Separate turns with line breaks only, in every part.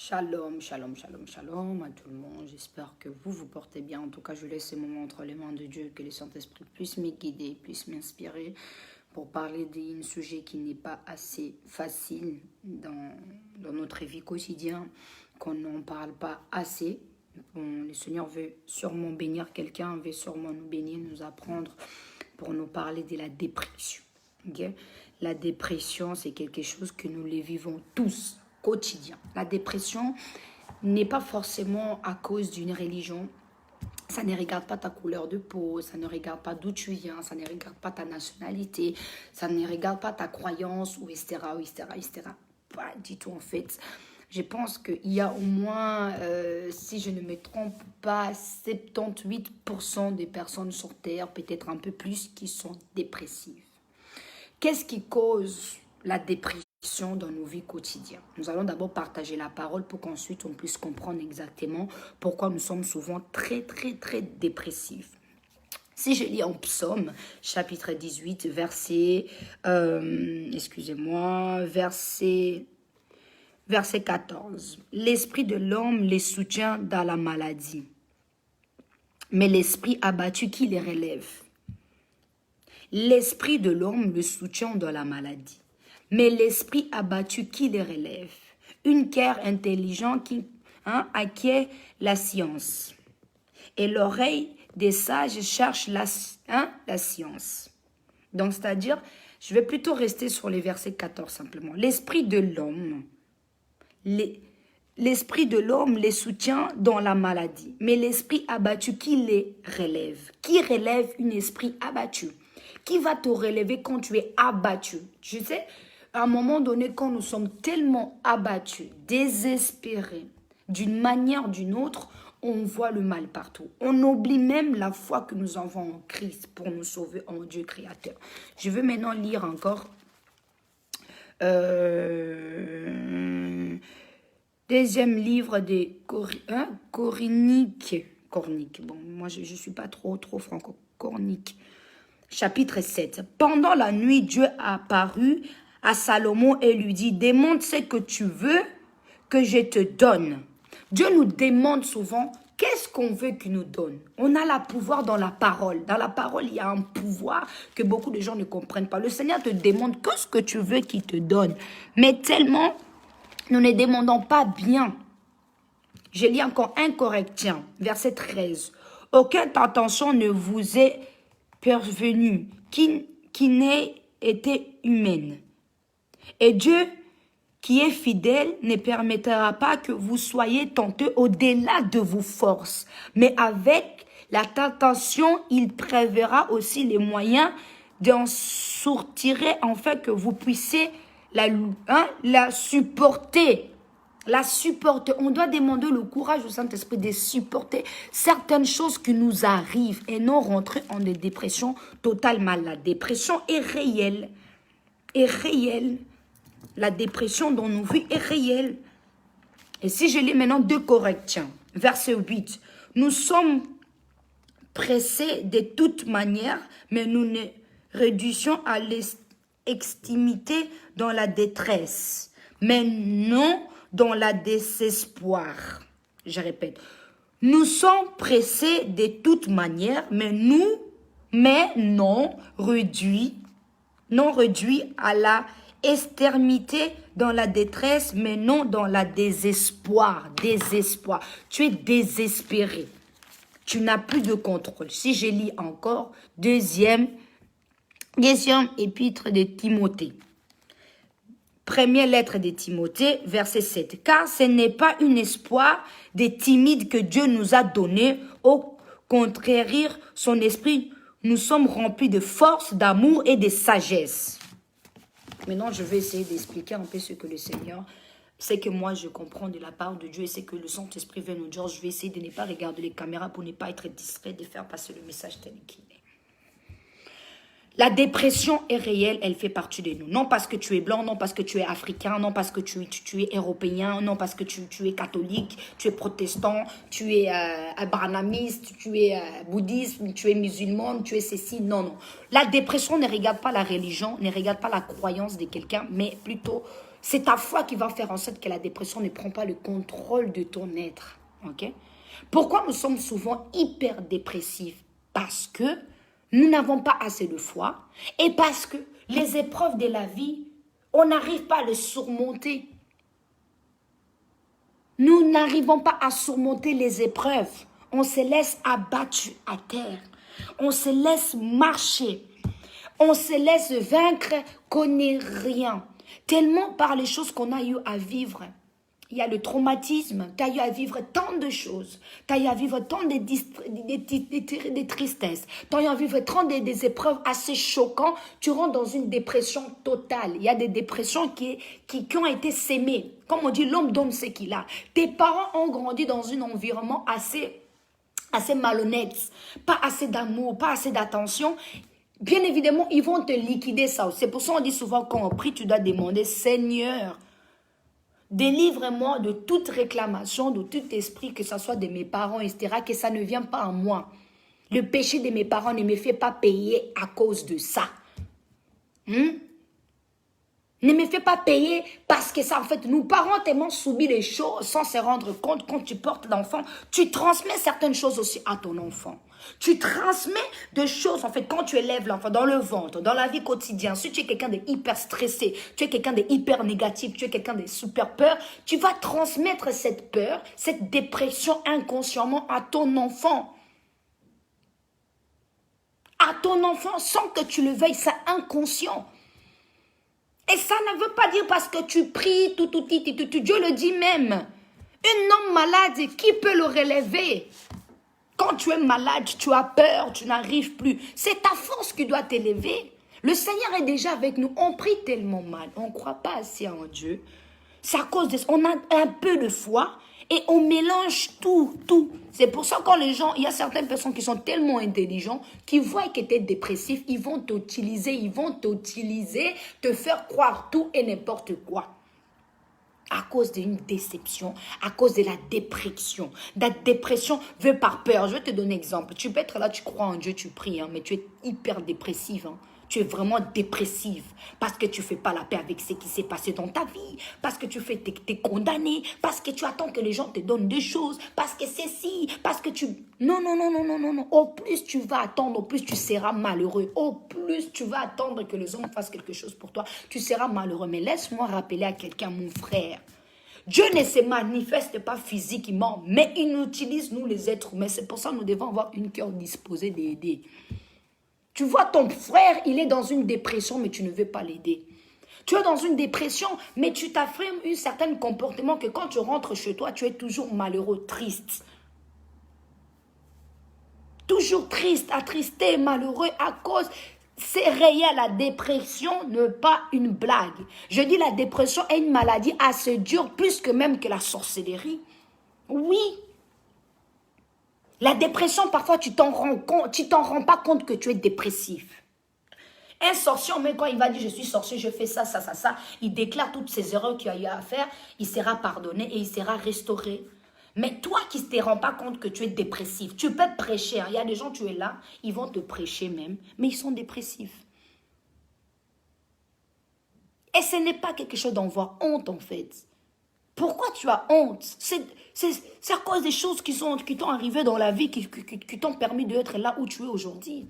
Shalom, shalom, shalom, shalom à tout le monde. J'espère que vous vous portez bien. En tout cas, je laisse ce moment entre les mains de Dieu, que le Saint-Esprit puisse me guider, puisse m'inspirer pour parler d'un sujet qui n'est pas assez facile dans notre vie quotidienne, qu'on n'en parle pas assez. Bon, le Seigneur veut sûrement bénir quelqu'un, veut sûrement nous bénir, nous apprendre pour nous parler de la dépression. Okay? La dépression, c'est quelque chose que nous les vivons tous quotidien. La dépression n'est pas forcément à cause d'une religion. Ça ne regarde pas ta couleur de peau, ça ne regarde pas d'où tu viens, ça ne regarde pas ta nationalité, ça ne regarde pas ta croyance, ou etc., etc., etc. Pas du tout en fait. Je pense qu'il y a au moins, si je ne me trompe pas, 78% des personnes sur Terre, peut-être un peu plus, qui sont dépressives. Qu'est-ce qui cause la dépression dans nos vies quotidiennes? Nous allons d'abord partager la parole pour qu'ensuite on puisse comprendre exactement pourquoi nous sommes souvent très dépressifs. Si je lis en Psaume, chapitre 18, verset 14. L'esprit de l'homme les soutient dans la maladie, mais l'esprit abattu qui les relève. L'esprit de l'homme le soutient dans la maladie, mais l'esprit abattu qui les relève. Une cœur intelligent qui acquiert la science. Et l'oreille des sages cherche la science. Donc, c'est-à-dire, je vais plutôt rester sur les versets 14 simplement. L'esprit de l'homme les soutient dans la maladie, mais l'esprit abattu qui les relève. Qui relève un esprit abattu? Qui va te relever quand tu es abattu? Tu sais, à un moment donné, quand nous sommes tellement abattus, désespérés, d'une manière ou d'une autre, on voit le mal partout. On oublie même la foi que nous avons en Christ pour nous sauver en Dieu créateur. Je veux maintenant lire encore deuxième livre des Corniques. Bon, moi, je ne suis pas trop franco-cornique. Chapitre 7. Pendant la nuit, Dieu a apparu à Salomon et lui dit, demande ce que tu veux que je te donne. Dieu nous demande souvent, qu'est-ce qu'on veut qu'il nous donne? On a le pouvoir dans la parole. Dans la parole, il y a un pouvoir que beaucoup de gens ne comprennent pas. Le Seigneur te demande qu'est-ce que tu veux qu'il te donne. Mais tellement, nous ne demandons pas bien. Je lis encore 1 Corinthiens, verset 13. Aucune tentation ne vous est parvenue qui n'ait été humaine. Et Dieu, qui est fidèle, ne permettra pas que vous soyez tentés au-delà de vos forces. Mais avec la tentation, il préverra aussi les moyens d'en sortir, afin que vous puissiez la supporter. La supporter. On doit demander le courage au Saint-Esprit de supporter certaines choses qui nous arrivent et non rentrer en des dépressions totalement. La dépression est réelle. La dépression dans nos vies est réelle. Et si je lis maintenant 2 Corinthiens, verset 8. Nous sommes pressés de toute manière, mais nous ne réduisons à l'extrémité dans la détresse, mais non dans la désespoir. Je répète, nous sommes pressés de toute manière, mais non réduits à la extrémité dans la détresse, mais non dans la désespoir. Tu es désespéré. Tu n'as plus de contrôle. Si je lis encore, deuxième épître de Timothée. Première lettre de Timothée, verset 7. Car ce n'est pas un espoir des timides que Dieu nous a donné. Au contraire, son esprit, nous sommes remplis de force, d'amour et de sagesse. Maintenant, je vais essayer d'expliquer un peu ce que le Seigneur, c'est que moi je comprends de la part de Dieu et c'est que le Saint-Esprit vient nous dire. Je vais essayer de ne pas regarder les caméras pour ne pas être distrait, de faire passer le message tel qu'il est. La dépression est réelle, elle fait partie de nous. Non parce que tu es blanc, non parce que tu es africain, non parce que tu es européen, non parce que tu es catholique, tu es protestant, tu es abrahamiste, tu es bouddhiste, tu es musulman, tu es ceci. Non. La dépression ne regarde pas la religion, ne regarde pas la croyance de quelqu'un, mais plutôt C'est ta foi qui va faire en sorte que la dépression ne prend pas le contrôle de ton être. Ok? Pourquoi nous sommes souvent hyper dépressifs? Parce que nous n'avons pas assez de foi et parce que les épreuves de la vie, on n'arrive pas à les surmonter. Nous n'arrivons pas à surmonter les épreuves. On se laisse abattre à terre. On se laisse marcher. On se laisse vaincre qu'on n'est rien. Tellement par les choses qu'on a eu à vivre. Il y a le traumatisme, tu as eu à vivre tant de choses, tu as eu à vivre tant de tristesses, tu as eu à vivre tant des épreuves assez choquantes, tu rentres dans une dépression totale. Il y a des dépressions qui ont été sémées. Comme on dit, l'homme donne ce qu'il a. Tes parents ont grandi dans un environnement assez malhonnête, pas assez d'amour, pas assez d'attention. Bien évidemment, ils vont te liquider ça. C'est pour ça qu'on dit souvent quand on prie, tu dois demander, Seigneur, délivre-moi de toute réclamation, de tout esprit, que ce soit de mes parents, etc., que ça ne vient pas en moi. Le péché de mes parents ne me fait pas payer à cause de ça. Ne me fait pas payer parce que ça, en fait, nous parents tellement subis les choses sans se rendre compte. Quand tu portes l'enfant, tu transmets certaines choses aussi à ton enfant. Tu transmets des choses, en fait, quand tu élèves l'enfant dans le ventre, dans la vie quotidienne. Si tu es quelqu'un de hyper stressé, tu es quelqu'un de hyper négatif, tu es quelqu'un de super peur, tu vas transmettre cette peur, cette dépression inconsciemment à ton enfant. À ton enfant, sans que tu le veuilles, c'est inconscient. Et ça ne veut pas dire parce que tu pries, Dieu le dit même. Un homme malade, qui peut le relever? Quand tu es malade, tu as peur, tu n'arrives plus. C'est ta force qui doit t'élever. Le Seigneur est déjà avec nous. On prie tellement mal. On ne croit pas assez en Dieu. C'est à cause de ça. On a un peu de foi et on mélange tout. C'est pour ça que quand les gens, il y a certaines personnes qui sont tellement intelligentes, qui voient que tu es dépressif, ils vont t'utiliser, te faire croire tout et n'importe quoi. À cause d'une déception, à cause de la dépression. La dépression veut par peur. Je vais te donner un exemple. Tu peux être là, tu crois en Dieu, tu pries, mais tu es hyper dépressive. Tu es vraiment dépressive parce que tu ne fais pas la paix avec ce qui s'est passé dans ta vie, parce que tu es condamné, parce que tu attends que les gens te donnent des choses, parce que c'est si, parce que tu... Non. Au plus tu vas attendre, au plus tu seras malheureux. Au plus tu vas attendre que les hommes fassent quelque chose pour toi, tu seras malheureux. Mais laisse-moi rappeler à quelqu'un, mon frère. Dieu ne se manifeste pas physiquement, mais il nous utilise, nous les êtres humains. C'est pour ça que nous devons avoir une cœur disposé d'aider. Tu vois ton frère, il est dans une dépression, mais tu ne veux pas l'aider. Tu es dans une dépression, mais tu t'affirmes un certain comportement que quand tu rentres chez toi, tu es toujours malheureux, triste. Toujours triste, attristé, malheureux à cause... C'est réel, la dépression n'est pas une blague. Je dis la dépression est une maladie assez dure, plus que même que la sorcellerie. Oui. La dépression, parfois, tu t'en rends pas compte que tu es dépressif. Un sorcier, même quand il va dire je suis sorcier, je fais ça, il déclare toutes ces erreurs qu'il a eu à faire, il sera pardonné et il sera restauré. Mais toi qui ne te rends pas compte que tu es dépressif, tu peux prêcher. Il y a des gens, tu es là, ils vont te prêcher même, mais ils sont dépressifs. Et ce n'est pas quelque chose d'en voir honte en fait. Pourquoi tu as honte? C'est à cause des choses qui t'ont arrivé dans la vie, qui t'ont permis d'être là où tu es aujourd'hui.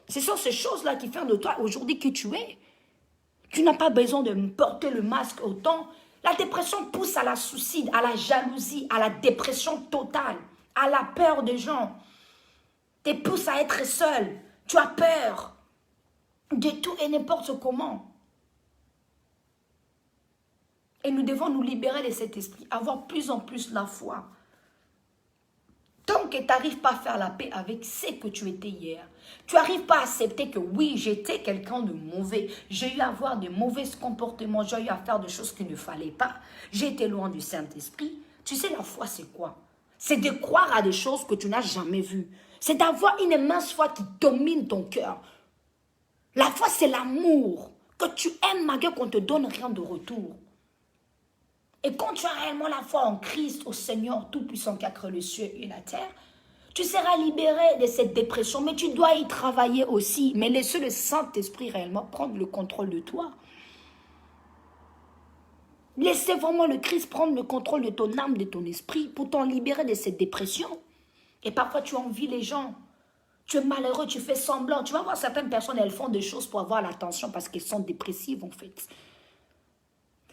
Ce sont ces choses-là qui font de toi aujourd'hui qui tu es. Tu n'as pas besoin de porter le masque autant. La dépression pousse à la suicide, à la jalousie, à la dépression totale, à la peur des gens. Te pousse à être seul. Tu as peur de tout et n'importe comment. Et nous devons nous libérer de cet esprit, avoir plus en plus la foi. Tant que tu n'arrives pas à faire la paix avec ce que tu étais hier, tu n'arrives pas à accepter que oui, j'étais quelqu'un de mauvais, j'ai eu à avoir de mauvais comportements, j'ai eu à faire des choses qu'il ne fallait pas, j'ai été loin du Saint-Esprit. Tu sais, la foi, c'est quoi? C'est de croire à des choses que tu n'as jamais vues. C'est d'avoir une immense foi qui domine ton cœur. La foi, c'est l'amour, que tu aimes malgré qu'on ne te donne rien de retour. Et quand tu as réellement la foi en Christ, au Seigneur Tout-Puissant qui a créé le ciel et la terre, tu seras libéré de cette dépression, mais tu dois y travailler aussi. Mais laisse le Saint-Esprit réellement prendre le contrôle de toi. Laissez vraiment le Christ prendre le contrôle de ton âme, de ton esprit, pour t'en libérer de cette dépression. Et parfois, tu envies les gens. Tu es malheureux, tu fais semblant. Tu vas voir certaines personnes, elles font des choses pour avoir l'attention parce qu'elles sont dépressives, en fait.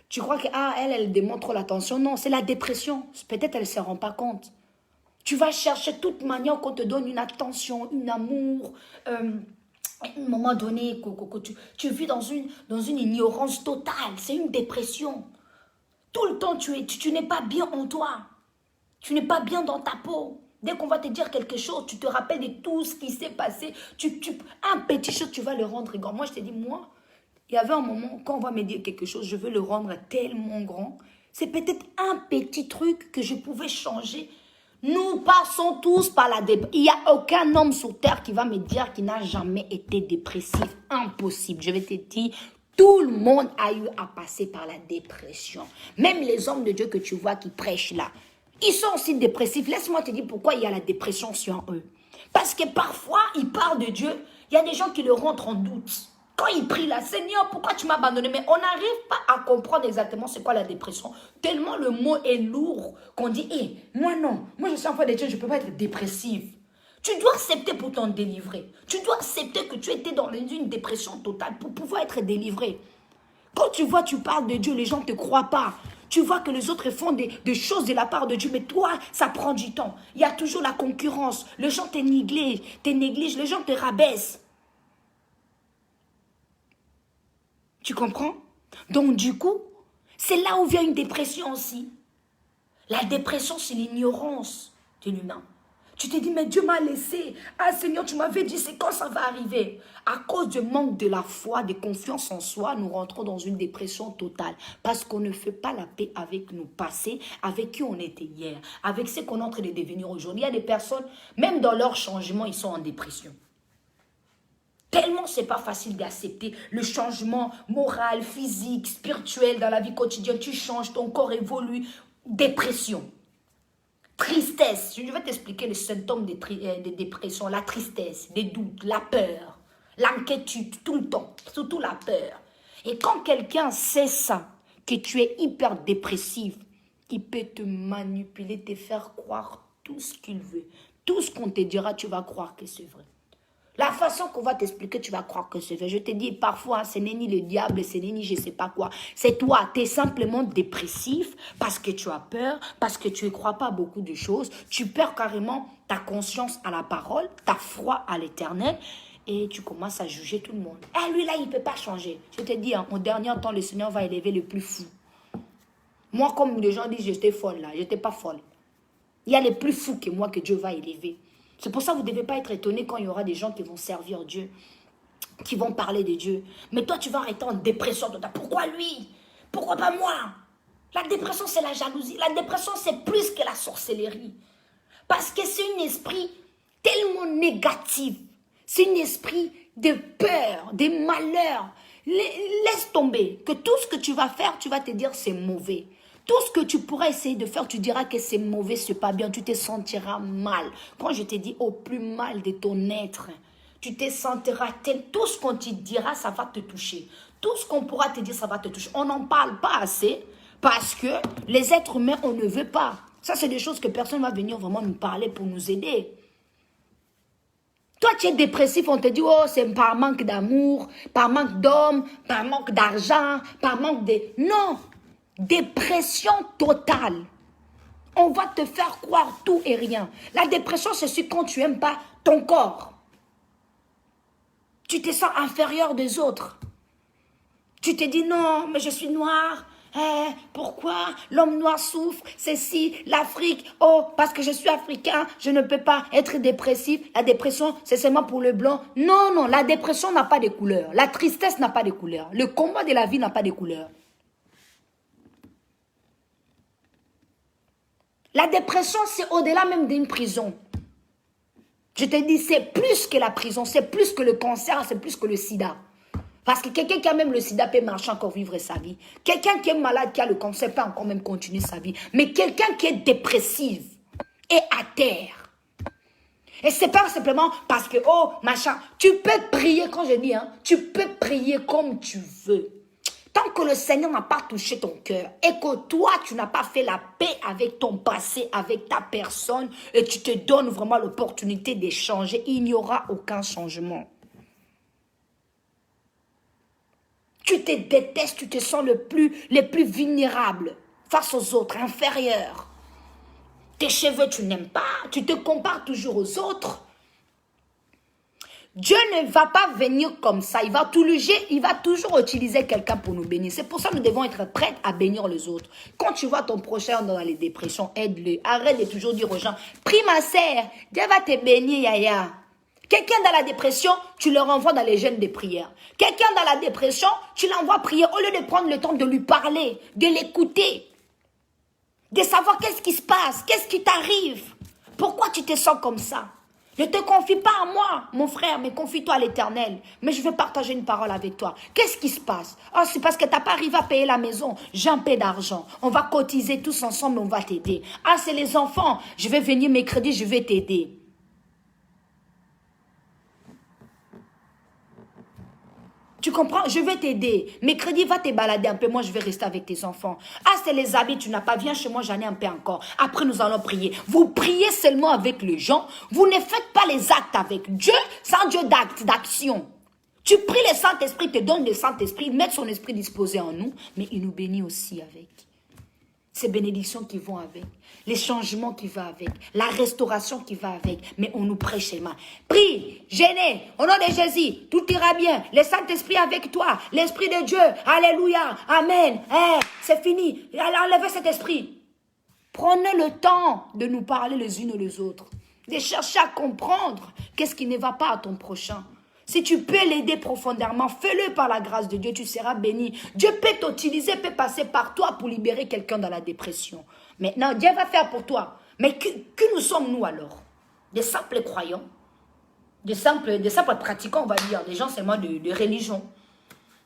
Tu crois que, elle démontre l'attention. Non, c'est la dépression. Peut-être elle ne se rend pas compte. Tu vas chercher de toute manière qu'on te donne une attention, un amour. À un moment donné, tu vis dans une ignorance totale. C'est une dépression. Tout le temps, tu n'es pas bien en toi. Tu n'es pas bien dans ta peau. Dès qu'on va te dire quelque chose, tu te rappelles de tout ce qui s'est passé. Un petit chose, tu vas le rendre grand. Moi, je te dis, moi, il y avait un moment, quand on va me dire quelque chose, je veux le rendre tellement grand. C'est peut-être un petit truc que je pouvais changer. Nous passons tous par la dépression. Il n'y a aucun homme sur terre qui va me dire qu'il n'a jamais été dépressif. Impossible. Je vais te dire, tout le monde a eu à passer par la dépression. Même les hommes de Dieu que tu vois qui prêchent là, ils sont aussi dépressifs. Laisse-moi te dire pourquoi il y a la dépression sur eux. Parce que parfois, ils parlent de Dieu. Il y a des gens qui le rentrent en doute. Quand ils prient là, Seigneur, pourquoi tu m'as abandonné? Mais on n'arrive pas à comprendre exactement c'est quoi la dépression. Tellement le mot est lourd qu'on dit, moi non, moi je suis enfant de Dieu, je ne peux pas être dépressive. Tu dois accepter pour t'en délivrer. Tu dois accepter que tu étais dans une dépression totale pour pouvoir être délivré. Quand tu vois, tu parles de Dieu, les gens ne te croient pas. Tu vois que les autres font des choses de la part de Dieu, mais toi, ça prend du temps. Il y a toujours la concurrence. Les gens te négligent, les gens te rabaissent. Tu comprends? Donc du coup, c'est là où vient une dépression aussi. La dépression, c'est l'ignorance de l'humain. Tu te dis, mais Dieu m'a laissé. Ah Seigneur, tu m'avais dit, c'est quand ça va arriver? À cause du manque de la foi, de confiance en soi, nous rentrons dans une dépression totale. Parce qu'on ne fait pas la paix avec nos passés, avec qui on était hier, avec ce qu'on est en train de devenir aujourd'hui. Il y a des personnes, même dans leur changement, ils sont en dépression. Tellement c'est pas facile d'accepter le changement moral, physique, spirituel dans la vie quotidienne. Tu changes, ton corps évolue. Dépression. Tristesse, je vais t'expliquer les symptômes de dépression, la tristesse, les doutes, la peur, l'inquiétude, tout le temps, surtout la peur. Et quand quelqu'un sait ça, que tu es hyper dépressif, il peut te manipuler, te faire croire tout ce qu'il veut. Tout ce qu'on te dira, tu vas croire que c'est vrai. La façon qu'on va t'expliquer, tu vas croire que c'est vrai. Je te dis, parfois, ce n'est ni le diable, ce n'est ni je ne sais pas quoi. C'est toi, tu es simplement dépressif parce que tu as peur, parce que tu ne crois pas à beaucoup de choses. Tu perds carrément ta conscience à la parole, ta foi à l'éternel et tu commences à juger tout le monde. Ah, lui là, il ne peut pas changer. Je te dis, en dernier temps, le Seigneur va élever le plus fou. Moi, comme les gens disent, j'étais folle là, je n'étais pas folle. Il y a les plus fous que moi que Dieu va élever. C'est pour ça que vous ne devez pas être étonné quand il y aura des gens qui vont servir Dieu, qui vont parler de Dieu. Mais toi, tu vas arrêter en dépression. Pourquoi lui? Pourquoi pas moi? La dépression, c'est la jalousie. La dépression, c'est plus que la sorcellerie. Parce que c'est un esprit tellement négatif. C'est un esprit de peur, de malheur. Laisse tomber. Que tout ce que tu vas faire, tu vas te dire c'est mauvais. Tout ce que tu pourras essayer de faire, tu diras que c'est mauvais, c'est pas bien, tu te sentiras mal. Quand je te dis au plus mal de ton être, tu te sentiras tel. Tout ce qu'on te dira, ça va te toucher. Tout ce qu'on pourra te dire, ça va te toucher. On n'en parle pas assez parce que les êtres humains, on ne veut pas. Ça, c'est des choses que personne ne va venir vraiment nous parler pour nous aider. Toi, tu es dépressif, on te dit, oh, c'est par manque d'amour, par manque d'homme, par manque d'argent, par manque de... Non! Dépression totale. On va te faire croire tout et rien. La dépression, c'est quand tu n'aimes pas ton corps. Tu te sens inférieur des autres. Tu te dis non, mais je suis noir. Pourquoi l'homme noir souffre? C'est si l'Afrique, oh, parce que je suis africain, je ne peux pas être dépressif. La dépression, c'est seulement pour le blanc. Non, non, la dépression n'a pas de couleur. La tristesse n'a pas de couleur. Le combat de la vie n'a pas de couleur. La dépression, c'est au-delà même d'une prison. Je te dis, c'est plus que la prison, c'est plus que le cancer, c'est plus que le sida. Parce que quelqu'un qui a même le sida peut marcher encore vivre sa vie. Quelqu'un qui est malade, qui a le cancer, peut encore même continuer sa vie. Mais quelqu'un qui est dépressif et à terre. Et c'est pas simplement parce que, oh, machin, tu peux prier, quand je dis, hein, tu peux prier comme tu veux. Tant que le Seigneur n'a pas touché ton cœur et que toi, tu n'as pas fait la paix avec ton passé, avec ta personne, et tu te donnes vraiment l'opportunité d'échanger, il n'y aura aucun changement. Tu te détestes, tu te sens les plus vulnérables face aux autres, inférieurs. Tes cheveux, tu n'aimes pas, tu te compares toujours aux autres. Dieu ne va pas venir comme ça, il va toujours utiliser quelqu'un pour nous bénir. C'est pour ça que nous devons être prêts à bénir les autres. Quand tu vois ton prochain dans les dépressions, aide-le. Arrête de toujours dire aux gens, prie ma sœur, Dieu va te bénir, Yaya. Quelqu'un dans la dépression, tu le renvoies dans les jeûnes de prière. Quelqu'un dans la dépression, tu l'envoies prier au lieu de prendre le temps de lui parler, de l'écouter, de savoir qu'est-ce qui se passe, qu'est-ce qui t'arrive, pourquoi tu te sens comme ça. Ne te confie pas à moi, mon frère, mais confie-toi à l'Éternel. Mais je veux partager une parole avec toi. Qu'est-ce qui se passe? Oh, c'est parce que tu n'as pas arrivé à payer la maison. J'ai un peu d'argent. On va cotiser tous ensemble, on va t'aider. Ah, c'est les enfants. Je vais venir mercredi, je vais t'aider. Tu comprends? Je vais t'aider. Mercredi, va te balader un peu. Moi, je vais rester avec tes enfants. Ah, c'est les habits. Tu n'as pas. Viens chez moi, j'en ai un peu encore. Après, nous allons prier. Vous priez seulement avec les gens. Vous ne faites pas les actes avec Dieu. C'est un Dieu d'acte, d'action. Tu pries le Saint-Esprit, te donne le Saint-Esprit, met son esprit disposé en nous. Mais il nous bénit aussi avec. Ces bénédictions qui vont avec, les changements qui vont avec, la restauration qui va avec, mais on nous prêche seulement. Prie, gênez, au nom de Jésus, tout ira bien, le Saint-Esprit avec toi, l'Esprit de Dieu, alléluia, amen, c'est fini, enlevez cet esprit. Prenez le temps de nous parler les unes les autres, de chercher à comprendre qu'est-ce qui ne va pas à ton prochain. Si tu peux l'aider profondément, fais-le par la grâce de Dieu, tu seras béni. Dieu peut t'utiliser, peut passer par toi pour libérer quelqu'un dans la dépression. Maintenant, Dieu va faire pour toi. Mais que nous sommes-nous alors? Des simples croyants, des simples pratiquants, on va dire, des gens seulement de religion.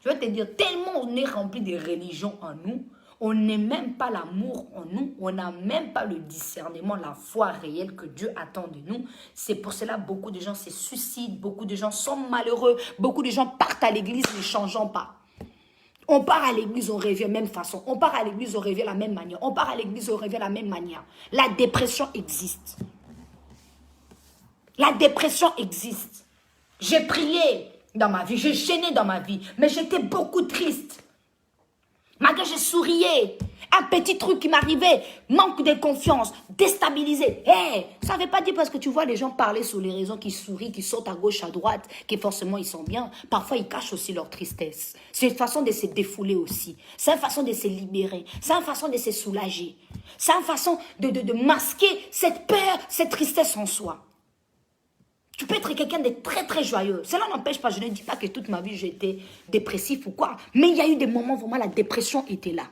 Je vais te dire, tellement on est rempli de religion en nous, on n'est même pas l'amour en nous, on n'a même pas le discernement, la foi réelle que Dieu attend de nous. C'est pour cela que beaucoup de gens se suicident, beaucoup de gens sont malheureux, beaucoup de gens partent à l'église ne changeant pas. On part à l'église, on revient de la même façon. On part à l'église, on revient de la même manière. On part à l'église, on revient de la même manière. La dépression existe. La dépression existe. J'ai prié dans ma vie, j'ai gêné dans ma vie, mais j'étais beaucoup triste. Malgré je souriais, un petit truc qui m'arrivait, manque de confiance, déstabilisé. Ça ne veut pas dire parce que tu vois les gens parler sur les réseaux qui sourient, qui sautent à gauche, à droite, que forcément ils sont bien. Parfois ils cachent aussi leur tristesse. C'est une façon de se défouler aussi. C'est une façon de se libérer. C'est une façon de se soulager. C'est une façon de masquer cette peur, cette tristesse en soi. Tu peux être quelqu'un de très très joyeux. Cela n'empêche pas, je ne dis pas que toute ma vie j'étais dépressif ou quoi. Mais il y a eu des moments vraiment la dépression était là.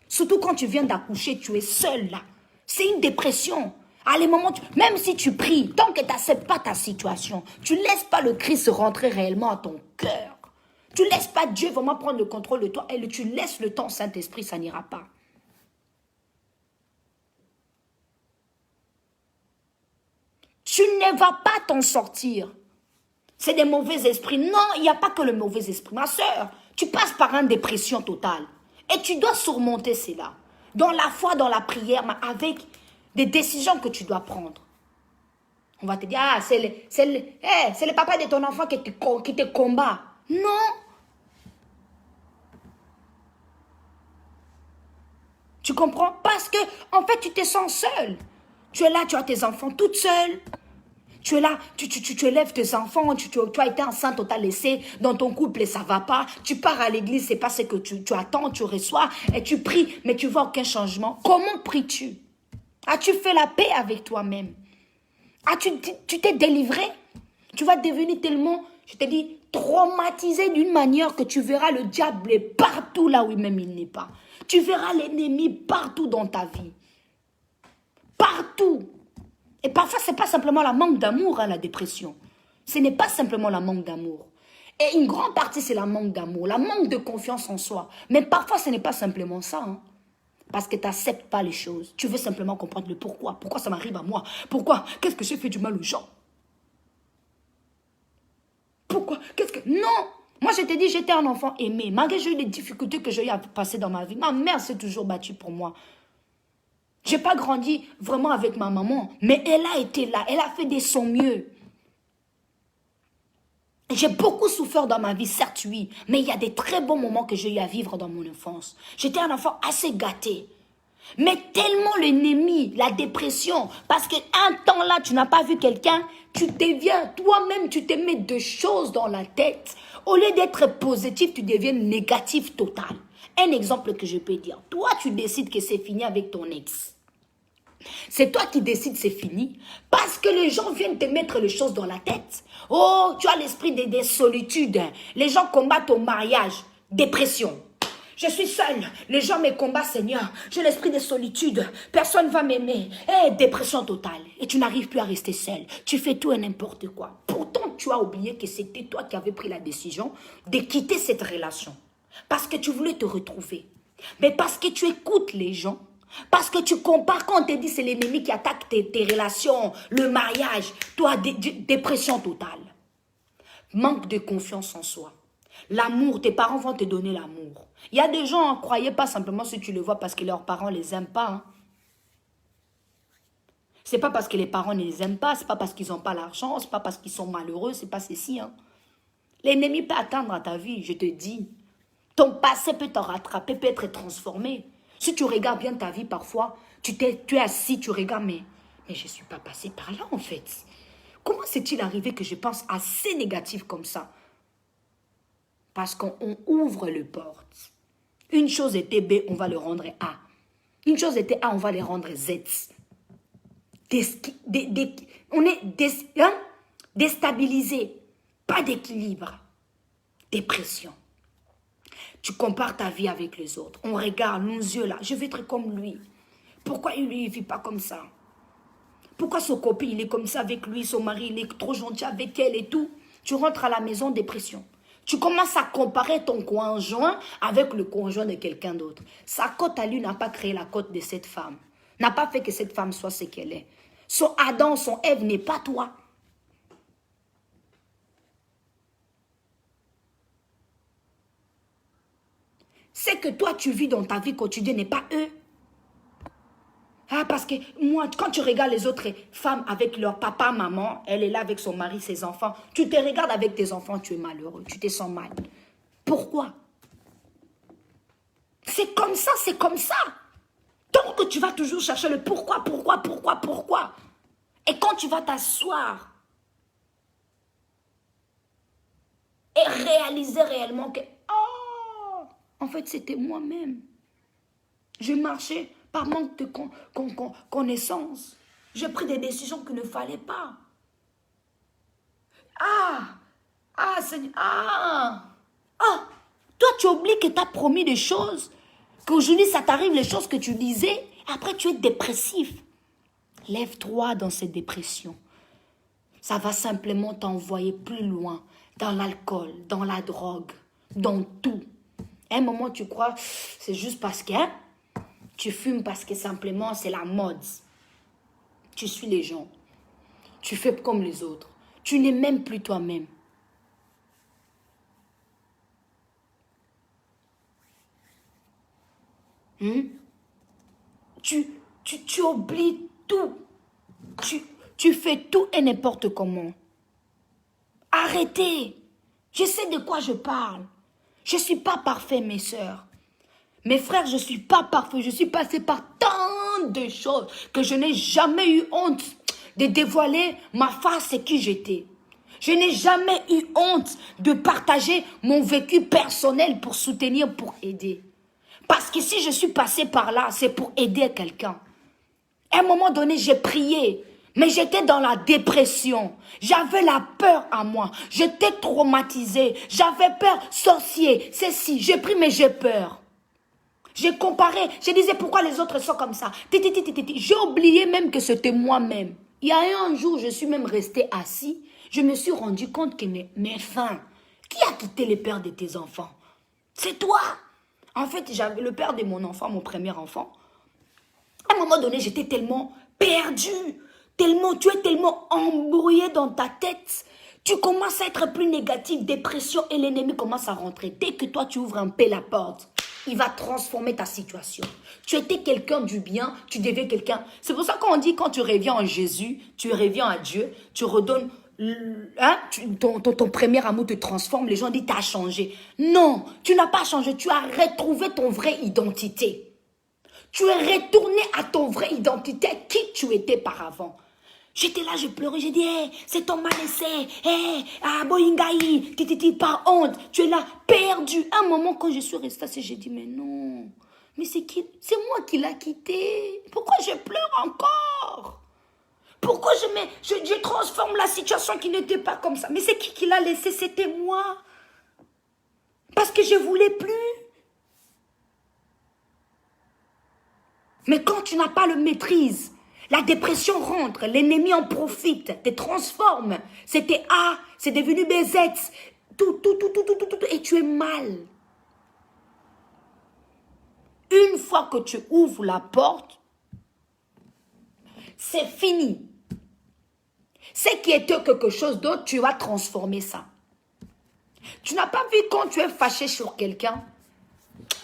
Surtout quand tu viens d'accoucher, tu es seul là. C'est une dépression. À les moments, même si tu pries, tant que tu n'acceptes pas ta situation, tu ne laisses pas le Christ rentrer réellement à ton cœur. Tu ne laisses pas Dieu vraiment prendre le contrôle de toi et tu laisses le temps au Saint-Esprit, ça n'ira pas. Tu ne vas pas t'en sortir. C'est des mauvais esprits. Non, il n'y a pas que le mauvais esprit. Ma soeur, tu passes par une dépression totale. Et tu dois surmonter cela. Dans la foi, dans la prière, mais avec des décisions que tu dois prendre. On va te dire, ah, c'est le papa de ton enfant qui te combat. Non. Tu comprends? Parce que, en fait, tu te sens seule. Tu es là, tu as tes enfants toutes seules. Tu es là, tu élèves tes enfants, tu as été enceinte, on t'a laissé dans ton couple et ça ne va pas. Tu pars à l'église, c'est pas ce que tu attends, tu reçois et tu pries, mais tu vois aucun changement. Comment pries-tu? As-tu fait la paix avec toi-même? Tu t'es délivré? Tu vas devenir tellement, je te dis, traumatisé d'une manière que tu verras le diable partout là où même il n'est pas. Tu verras l'ennemi partout dans ta vie. Partout. Et parfois, ce n'est pas simplement la manque d'amour, la dépression. Ce n'est pas simplement la manque d'amour. Et une grande partie, c'est la manque d'amour, la manque de confiance en soi. Mais parfois, ce n'est pas simplement ça. Parce que tu n'acceptes pas les choses. Tu veux simplement comprendre le pourquoi. Pourquoi ça m'arrive à moi? Pourquoi? Qu'est-ce que j'ai fait du mal aux gens? Pourquoi? Non. Moi, je te dis, j'étais un enfant aimé. Malgré j'ai eu des difficultés que j'ai eu à passer dans ma vie, ma mère s'est toujours battue pour moi. Je n'ai pas grandi vraiment avec ma maman, mais elle a été là, elle a fait de son mieux. J'ai beaucoup souffert dans ma vie, certes oui, mais il y a des très bons moments que j'ai eu à vivre dans mon enfance. J'étais un enfant assez gâté. Mais tellement l'ennemi, la dépression, parce qu'un temps là, tu n'as pas vu quelqu'un, tu deviens, toi-même, tu te mets de choses dans la tête. Au lieu d'être positif, tu deviens négatif total. Un exemple que je peux dire, toi, tu décides que c'est fini avec ton ex. C'est toi qui décides c'est fini, parce que les gens viennent te mettre les choses dans la tête. Oh, tu as l'esprit des solitudes. Les gens combattent au mariage, dépression. Je suis seule, les gens me combattent, Seigneur. J'ai l'esprit de solitude, personne ne va m'aimer. Dépression totale. Et tu n'arrives plus à rester seule. Tu fais tout et n'importe quoi. Pourtant, tu as oublié que c'était toi qui avais pris la décision de quitter cette relation. Parce que tu voulais te retrouver. Mais parce que tu écoutes les gens, parce que tu compares quand on te dit c'est l'ennemi qui attaque tes relations, le mariage, toi, dépression totale. Manque de confiance en soi. L'amour, tes parents vont te donner l'amour. Il y a des gens, ne croyez pas simplement si tu le vois parce que leurs parents ne les aiment pas. Hein. Ce n'est pas parce que les parents ne les aiment pas, ce n'est pas parce qu'ils n'ont pas l'argent, ce n'est pas parce qu'ils sont malheureux, ce n'est pas ceci. Hein. L'ennemi peut atteindre à ta vie, je te dis. Ton passé peut te rattraper, peut être transformé. Si tu regardes bien ta vie parfois, tu es assis, tu regardes, mais je ne suis pas passé par là en fait. Comment s'est-il arrivé que je pense assez négatif comme ça? Parce qu'on ouvre le porte. Une chose était B, on va le rendre A. Une chose était A, on va le rendre Z. On est déstabilisé. Pas d'équilibre. Dépression. Tu compares ta vie avec les autres. On regarde nos yeux là. Je vais être comme lui. Pourquoi lui, il ne vit pas comme ça? Pourquoi son copain, il est comme ça avec lui, son mari, il est trop gentil avec elle et tout? Tu rentres à la maison, dépression. Tu commences à comparer ton conjoint avec le conjoint de quelqu'un d'autre. Sa cote à lui n'a pas créé la cote de cette femme. N'a pas fait que cette femme soit ce qu'elle est. Son Adam, son Ève n'est pas toi. Ce que toi tu vis dans ta vie quotidienne n'est pas eux. Ah, parce que moi, quand tu regardes les autres femmes avec leur papa, maman, elle est là avec son mari, ses enfants, tu te regardes avec tes enfants, tu es malheureux, tu te sens mal. Pourquoi? C'est comme ça, c'est comme ça. Donc tu vas toujours chercher le pourquoi. Et quand tu vas t'asseoir et réaliser réellement que, oh, en fait, c'était moi-même. Je marchais par manque de connaissance. J'ai pris des décisions qu'il ne fallait pas. Seigneur, toi tu oublies que tu as promis des choses, qu'aujourd'hui ça t'arrive les choses que tu disais, après tu es dépressif. Lève-toi dans cette dépression. Ça va simplement t'envoyer plus loin, dans l'alcool, dans la drogue, dans tout. À un moment tu crois, c'est juste parce que tu fumes parce que simplement c'est la mode. Tu suis les gens. Tu fais comme les autres. Tu n'es même plus toi-même. Tu oublies tout. Tu fais tout et n'importe comment. Arrêtez. Je sais de quoi je parle. Je ne suis pas parfait, mes sœurs. Mes frères, je ne suis pas parfait. Je suis passé par tant de choses que je n'ai jamais eu honte de dévoiler ma face et qui j'étais. Je n'ai jamais eu honte de partager mon vécu personnel pour soutenir, pour aider. Parce que si je suis passé par là, c'est pour aider quelqu'un. À un moment donné, j'ai prié, mais j'étais dans la dépression. J'avais la peur à moi. J'étais traumatisée. J'avais peur, sorcier, ceci. J'ai pris, mais j'ai peur. J'ai comparé. Je disais, pourquoi les autres sont comme ça? J'ai oublié même que c'était moi-même. Il y a eu un jour, je suis même restée assis. Je me suis rendu compte que mes fins, qui a quitté le père de tes enfants? C'est toi. En fait, j'avais le père de mon enfant, mon premier enfant. À un moment donné, j'étais tellement perdue, tu es tellement embrouillée dans ta tête. Tu commences à être plus négatif, dépression, et l'ennemi commence à rentrer. Dès que toi, tu ouvres un peu la porte, il va transformer ta situation. Tu étais quelqu'un du bien, tu deviens quelqu'un. C'est pour ça qu'on dit, quand tu reviens en Jésus, tu reviens à Dieu, tu redonnes, hein, ton premier amour te transforme. Les gens disent, tu as changé. Non, tu n'as pas changé, tu as retrouvé ton vraie identité. Tu es retourné à ton vraie identité, qui tu étais par avant. J'étais là, je pleurais, j'ai dit, hey, c'est ton mal laissé, hey, ah, Boingaï, titi, pas honte, tu es là, perdu. Un moment, quand je suis restée assise, j'ai dit, mais non, mais c'est qui? C'est moi qui l'ai quitté. Pourquoi je pleure encore? Pourquoi je transforme la situation qui n'était pas comme ça? Mais c'est qui l'a laissé? C'était moi. Parce que je ne voulais plus. Mais quand tu n'as pas le maîtrise, la dépression rentre, l'ennemi en profite, te transforme. C'était A, c'est devenu BZ, tout, et tu es mal. Une fois que tu ouvres la porte, c'est fini. Ce qui était quelque chose d'autre, tu vas transformer ça. Tu n'as pas vu quand tu es fâché sur quelqu'un?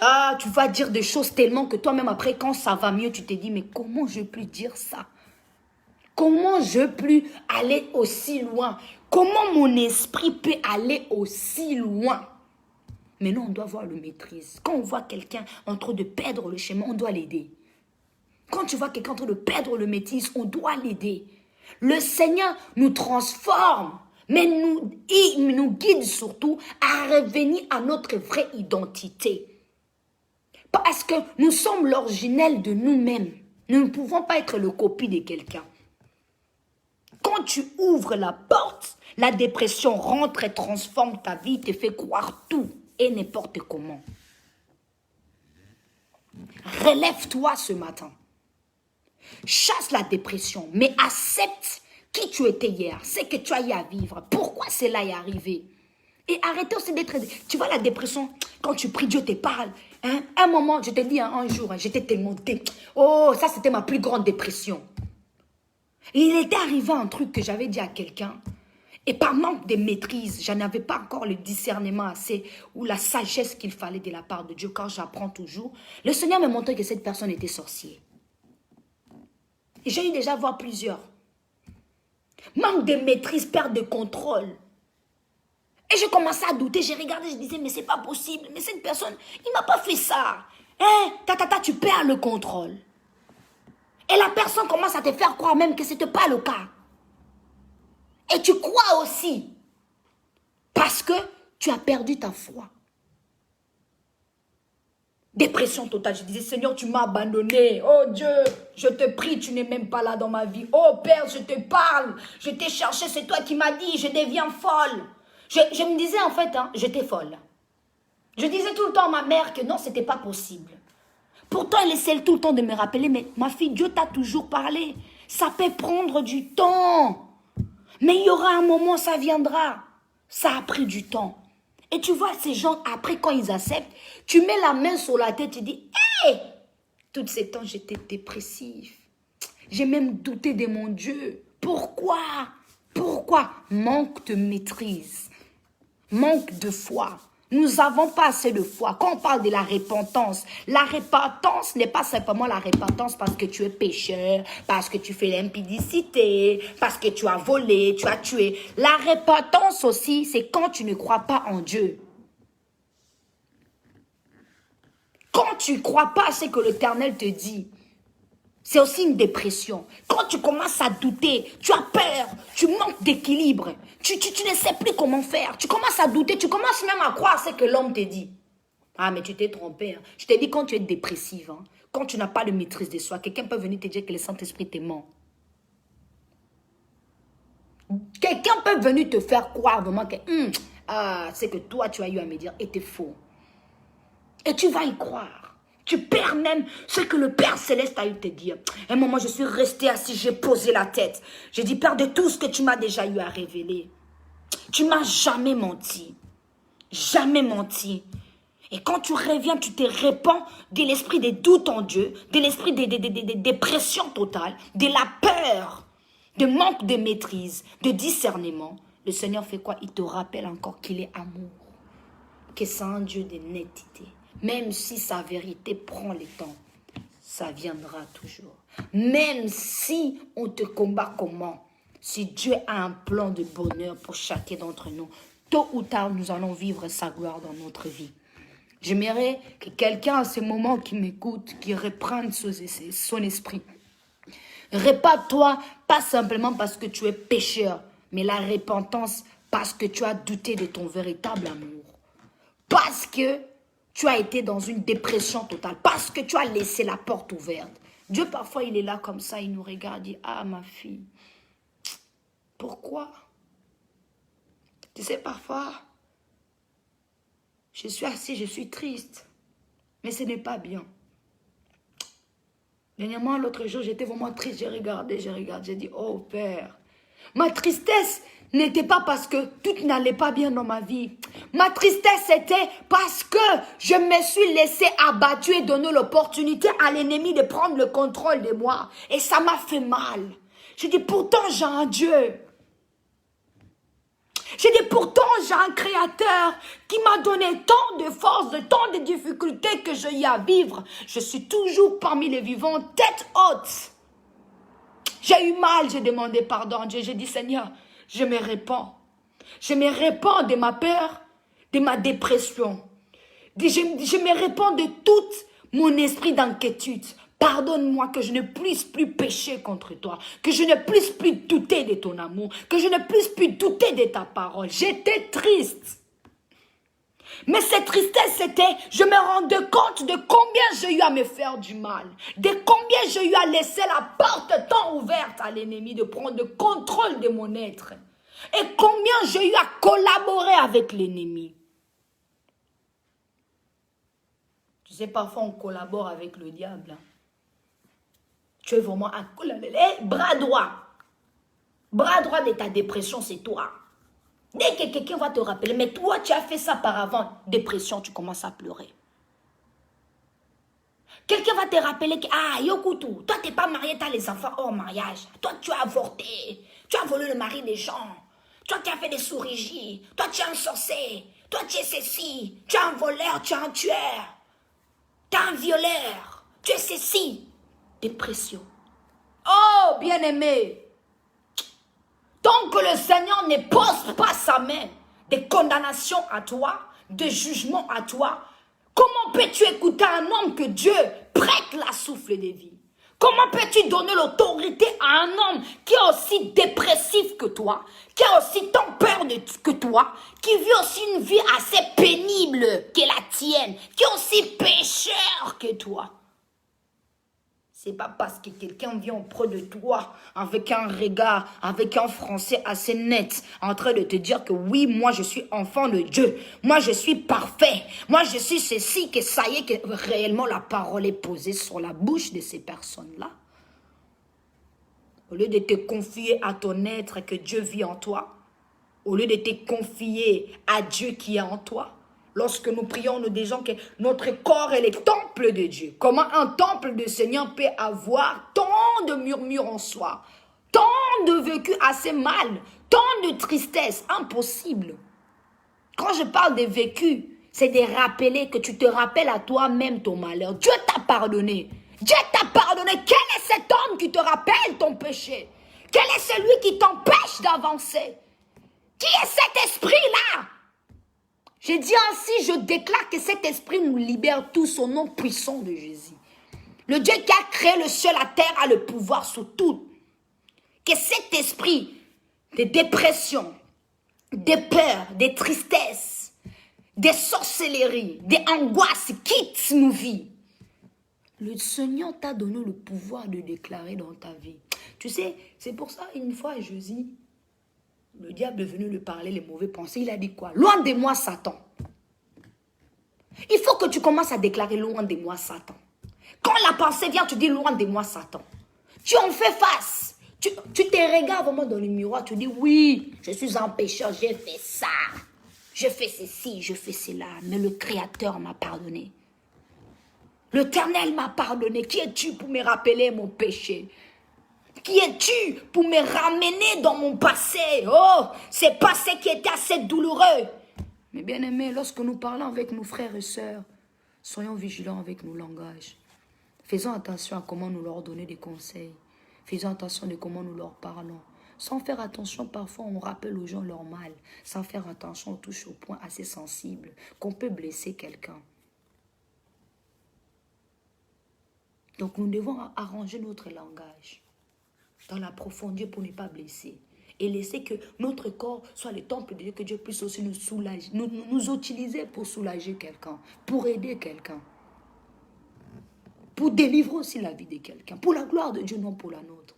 Ah, tu vas dire des choses tellement que toi-même après, quand ça va mieux, tu te dis, mais comment je peux dire ça? Comment je peux aller aussi loin? Comment mon esprit peut aller aussi loin? Mais non, on doit avoir le maîtrise. Quand on voit quelqu'un en train de perdre le chemin, on doit l'aider. Quand tu vois quelqu'un en train de perdre le maîtrise, on doit l'aider. Le Seigneur nous transforme, mais il nous guide surtout à revenir à notre vraie identité. Parce que nous sommes l'originel de nous-mêmes. Nous ne pouvons pas être le copie de quelqu'un. Quand tu ouvres la porte, la dépression rentre et transforme ta vie, te fait croire tout et n'importe comment. Relève-toi ce matin. Chasse la dépression, mais accepte qui tu étais hier, ce que tu as eu à vivre, pourquoi cela est arrivé. Et arrêtez aussi d'être... Tu vois la dépression, quand tu pries, Dieu te parle. Hein? Un moment, je te dis un jour, j'étais tellement... Oh, ça c'était ma plus grande dépression. Et il était arrivé un truc que j'avais dit à quelqu'un. Et par manque de maîtrise, je n'avais pas encore le discernement assez ou la sagesse qu'il fallait de la part de Dieu. Quand j'apprends toujours, le Seigneur me montrait que cette personne était sorcière. Et j'ai eu déjà voir plusieurs. Manque de maîtrise, perte de contrôle. Et je commençais à douter, j'ai regardé, je disais, mais c'est pas possible. Mais cette personne, il m'a pas fait ça. Tu perds le contrôle. Et la personne commence à te faire croire même que ce n'était pas le cas. Et tu crois aussi. Parce que tu as perdu ta foi. Dépression totale. Je disais, Seigneur, tu m'as abandonné. Oh Dieu, je te prie, tu n'es même pas là dans ma vie. Oh Père, je te parle. Je t'ai cherché, c'est toi qui m'as dit, je deviens folle. Je me disais en fait, hein, j'étais folle. Je disais tout le temps à ma mère que non, ce n'était pas possible. Pourtant, elle essaie tout le temps de me rappeler, mais ma fille, Dieu t'a toujours parlé. Ça peut prendre du temps. Mais il y aura un moment, ça viendra. Ça a pris du temps. Et tu vois, ces gens, après, quand ils acceptent, tu mets la main sur la tête, tu dis, hé, hey! Tous ces temps, j'étais dépressif. J'ai même douté de mon Dieu. Pourquoi? Pourquoi? Manque de maîtrise. Manque de foi. Nous n'avons pas assez de foi. Quand on parle de la repentance n'est pas simplement la repentance parce que tu es pécheur, parce que tu fais l'impudicité, parce que tu as volé, tu as tué. La repentance aussi, c'est quand tu ne crois pas en Dieu. Quand tu ne crois pas à ce que l'Éternel te dit, c'est aussi une dépression. Quand tu commences à douter, tu as peur, tu manques d'équilibre, tu ne sais plus comment faire. Tu commences à douter, tu commences même à croire ce que l'homme te dit. Ah, mais tu t'es trompé. Hein. Je t'ai dit quand tu es dépressive, hein, quand tu n'as pas de maîtrise de soi, quelqu'un peut venir te dire que le Saint-Esprit te ment. Quelqu'un peut venir te faire croire vraiment que ce que toi tu as eu à me dire était faux. Et tu vas y croire. Tu perds même ce que le Père Céleste a eu à te dire. Un moment, je suis restée assise, j'ai posé la tête. J'ai dit, Père, de tout ce que tu m'as déjà eu à révéler, tu m'as jamais menti. Jamais menti. Et quand tu reviens, tu te répands de l'esprit des doutes en Dieu, de l'esprit des dépressions totales, de la peur, de manque de maîtrise, de discernement. Le Seigneur fait quoi? Il te rappelle encore qu'il est amour, que c'est un Dieu de netteté. Même si sa vérité prend le temps, ça viendra toujours. Même si on te combat comment, si Dieu a un plan de bonheur pour chacun d'entre nous, tôt ou tard, nous allons vivre sa gloire dans notre vie. J'aimerais que quelqu'un à ce moment qui m'écoute, qui reprenne son esprit. Répare-toi, pas simplement parce que tu es pécheur, mais la repentance parce que tu as douté de ton véritable amour. Parce que tu as été dans une dépression totale, parce que tu as laissé la porte ouverte. Dieu, parfois, il est là comme ça, il nous regarde, il dit, ah, ma fille, pourquoi? Tu sais, parfois, je suis assis, je suis triste, mais ce n'est pas bien. Dernièrement, l'autre jour, j'étais vraiment triste, j'ai regardé, j'ai dit, oh Père, ma tristesse n'était pas parce que tout n'allait pas bien dans ma vie. Ma tristesse était parce que je me suis laissé abattre et donner l'opportunité à l'ennemi de prendre le contrôle de moi. Et ça m'a fait mal. Je dis, pourtant j'ai un Dieu. J'ai dit, pourtant, j'ai un créateur qui m'a donné tant de force, tant de difficultés que j'ai eu à vivre. Je suis toujours parmi les vivants, tête haute. J'ai eu mal, j'ai demandé pardon à Dieu. J'ai dit, Seigneur, je me répands. Je me répands de ma peur, de ma dépression. Je me répands de tout mon esprit d'inquiétude. Pardonne-moi que je ne puisse plus pécher contre toi, que je ne puisse plus douter de ton amour, que je ne puisse plus douter de ta parole. J'étais triste. Mais cette tristesse, c'était, je me rendais compte de combien j'ai eu à me faire du mal, de combien j'ai eu à laisser la porte tant ouverte à l'ennemi de prendre le contrôle de mon être, et combien j'ai eu à collaborer avec l'ennemi. Tu sais, parfois on collabore avec le diable. Tu es vraiment un bras droit. Bras droit de ta dépression, c'est toi. Dès que quelqu'un va te rappeler, mais toi, tu as fait ça par avant, dépression, tu commences à pleurer. Quelqu'un va te rappeler que, ah, Yokutu, toi, tu n'es pas marié, tu as les enfants hors mariage. Toi, tu as avorté. Tu as volé le mari des gens. Toi, tu as fait des sourigis. Toi, tu es un sorcier. Toi, tu es ceci. Tu es un voleur, tu es un tueur. Tu es un violeur. Tu es ceci. Dépression. Oh, bien-aimé, tant que le Seigneur ne pose pas sa main de condamnation à toi, de jugement à toi, comment peux-tu écouter un homme que Dieu prête la souffle de vie? Comment peux-tu donner l'autorité à un homme qui est aussi dépressif que toi, qui a aussi tant peur que toi, qui vit aussi une vie assez pénible que la tienne, qui est aussi pécheur que toi? C'est pas parce que quelqu'un vient auprès de toi avec un regard, avec un français assez net, en train de te dire que oui, moi je suis enfant de Dieu, moi je suis parfait, moi je suis ceci, que ça y est, que réellement la parole est posée sur la bouche de ces personnes-là. Au lieu de te confier à ton être que Dieu vit en toi, au lieu de te confier à Dieu qui est en toi, lorsque nous prions, nous disons que notre corps est le temple de Dieu. Comment un temple de Seigneur peut avoir tant de murmures en soi, tant de vécu assez mal, tant de tristesse? Impossible. Quand je parle de vécu, c'est de rappeler que tu te rappelles à toi-même ton malheur. Dieu t'a pardonné. Dieu t'a pardonné. Quel est cet homme qui te rappelle ton péché? Quel est celui qui t'empêche d'avancer? Qui est cet esprit-là? Je dis ainsi, je déclare que cet esprit nous libère tous au nom puissant de Jésus. Le Dieu qui a créé le ciel, la terre, a le pouvoir sur tout. Que cet esprit de dépression, de peur, de tristesse, de sorcellerie, d'angoisse quitte nos vies. Le Seigneur t'a donné le pouvoir de déclarer dans ta vie. Tu sais, c'est pour ça, une fois, Jésus, le diable est venu lui parler les mauvais pensées. Il a dit quoi? Loin de moi, Satan. Il faut que tu commences à déclarer loin de moi, Satan. Quand la pensée vient, tu dis loin de moi, Satan. Tu en fais face. Tu te regardes vraiment dans le miroir. Tu dis oui, je suis un pécheur, j'ai fait ça. Je fais ceci, je fais cela. Mais le Créateur m'a pardonné. L'Éternel m'a pardonné. Qui es-tu pour me rappeler mon péché? Qui es-tu pour me ramener dans mon passé? Oh, c'est passé qui était assez douloureux. Mais bien aimés, lorsque nous parlons avec nos frères et sœurs, soyons vigilants avec nos langages. Faisons attention à comment nous leur donner des conseils. Faisons attention de comment nous leur parlons. Sans faire attention, parfois on rappelle aux gens leur mal. Sans faire attention, on touche au point assez sensible qu'on peut blesser quelqu'un. Donc nous devons arranger notre langage dans la profondeur pour ne pas blesser. Et laisser que notre corps soit le temple de Dieu, que Dieu puisse aussi nous soulager, nous utiliser pour soulager quelqu'un, pour aider quelqu'un, pour délivrer aussi la vie de quelqu'un, pour la gloire de Dieu, non pour la nôtre.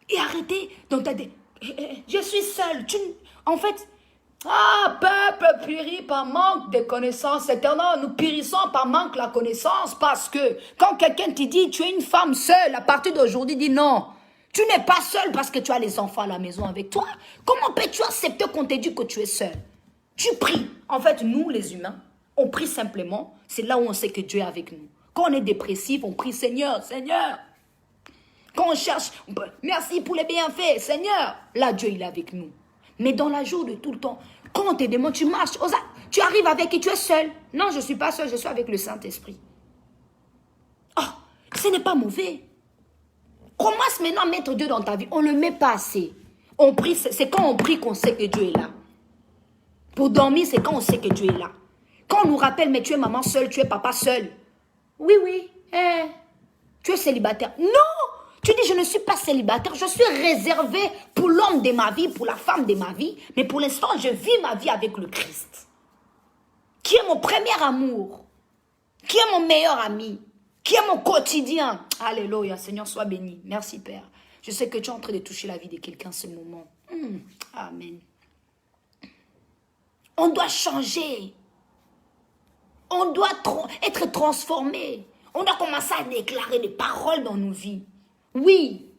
Et arrêtez d'entendre, je suis seul. En fait, peuple périt par manque de connaissances. Éternel, nous périssons par manque de la connaissance parce que quand quelqu'un te dit tu es une femme seule, à partir d'aujourd'hui, dis non. Tu n'es pas seule parce que tu as les enfants à la maison avec toi. Comment peux-tu accepter qu'on te dise que tu es seule? Tu pries. En fait, nous, les humains, on prie simplement. C'est là où on sait que Dieu est avec nous. Quand on est dépressif, on prie Seigneur, Seigneur. Quand on cherche, merci pour les bienfaits, Seigneur. Là, Dieu, il est avec nous. Mais dans la journée de tout le temps, quand on te demande, tu marches, tu arrives avec et tu es seul. Non, je ne suis pas seul, je suis avec le Saint-Esprit. Oh, ce n'est pas mauvais. Commence maintenant à mettre Dieu dans ta vie. On ne le met pas assez. On prie, c'est quand on prie qu'on sait que Dieu est là. Pour dormir, c'est quand on sait que Dieu est là. Quand on nous rappelle, mais tu es maman seule, tu es papa seul. Oui, tu es célibataire. Non! Tu dis, je ne suis pas célibataire, je suis réservée pour l'homme de ma vie, pour la femme de ma vie. Mais pour l'instant, je vis ma vie avec le Christ. Qui est mon premier amour. Qui est mon meilleur ami. Qui est mon quotidien. Alléluia, Seigneur, sois béni. Merci, Père. Je sais que tu es en train de toucher la vie de quelqu'un en ce moment. Amen. On doit changer. On doit être transformé. On doit commencer à déclarer des paroles dans nos vies. Oui.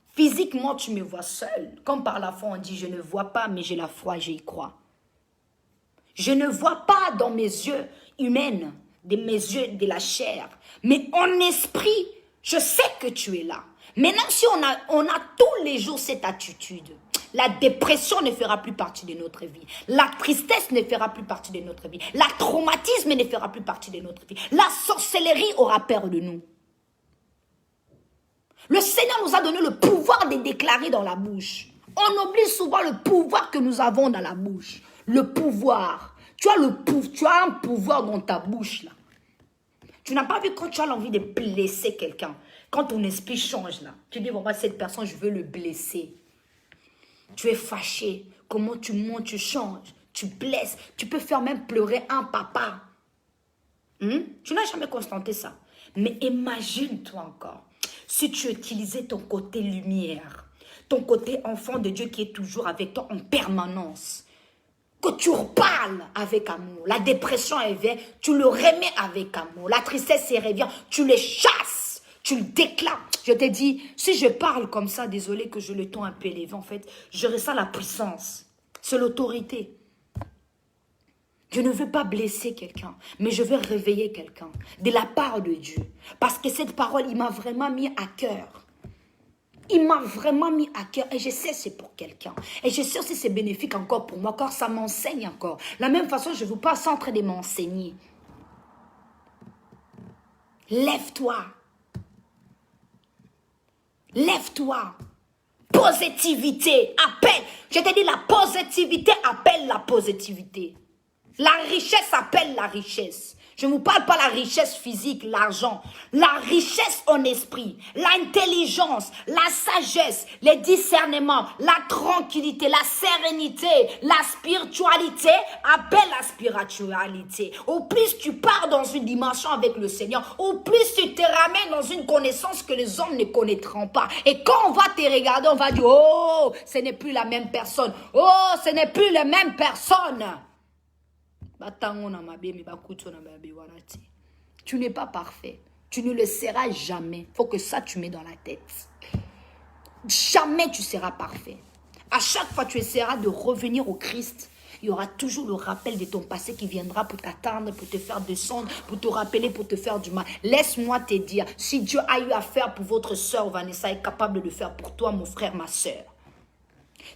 Physiquement, tu me vois seul. Comme par la foi, on dit, je ne vois pas, mais j'ai la foi, j'y crois. Je ne vois pas dans mes yeux humains, de mes yeux de la chair. Mais en esprit, je sais que tu es là. Maintenant, si on a tous les jours cette attitude, la dépression ne fera plus partie de notre vie. La tristesse ne fera plus partie de notre vie. La traumatisme ne fera plus partie de notre vie. La sorcellerie aura peur de nous. Le Seigneur nous a donné le pouvoir de déclarer dans la bouche. On oublie souvent le pouvoir que nous avons dans la bouche. Le pouvoir. Tu as un pouvoir dans ta bouche là. Tu n'as pas vu quand tu as l'envie de blesser quelqu'un. Quand ton esprit change là. Tu dis, bon, cette personne, je veux le blesser. Tu es fâché. Comment tu montes, tu changes. Tu blesses. Tu peux faire même pleurer un papa. Tu n'as jamais constaté ça. Mais imagine-toi encore. Si tu utilisais ton côté lumière. Ton côté enfant de Dieu qui est toujours avec toi en permanence. Que tu reparles avec amour. La dépression est vient, tu le remets avec amour. La tristesse revient, tu le chasses, tu le déclares. Je te dis, si je parle comme ça, désolé que je le ton un peu élevé, en fait, je ressens la puissance. C'est l'autorité. Je ne veux pas blesser quelqu'un, mais je veux réveiller quelqu'un de la part de Dieu. Parce que cette parole, il m'a vraiment mis à cœur. Il m'a vraiment mis à cœur et je sais c'est pour quelqu'un. Et je sais aussi c'est bénéfique encore pour moi, car ça m'enseigne encore. La même façon, je ne veux pas en train de m'enseigner. Lève-toi. Lève-toi. Positivité, appelle. Je te dis, la positivité appelle la positivité. La richesse appelle la richesse. Je ne vous parle pas de la richesse physique, l'argent. La richesse en esprit, l'intelligence, la sagesse, le discernement, la tranquillité, la sérénité, la spiritualité appelle la spiritualité. Au plus tu pars dans une dimension avec le Seigneur, au plus tu te ramènes dans une connaissance que les hommes ne connaîtront pas. Et quand on va te regarder, on va dire, oh, ce n'est plus la même personne. Oh, ce n'est plus la même personne. Tu n'es pas parfait. Tu ne le seras jamais. Il faut que ça tu mets dans la tête. Jamais tu seras parfait. À chaque fois tu essaieras de revenir au Christ. il y aura toujours le rappel de ton passé qui viendra pour t'attendre, pour te faire descendre, pour te rappeler, pour te faire du mal. Laisse-moi te dire, si Dieu a eu à faire pour votre sœur Vanessa, est capable de le faire pour toi, mon frère, ma sœur.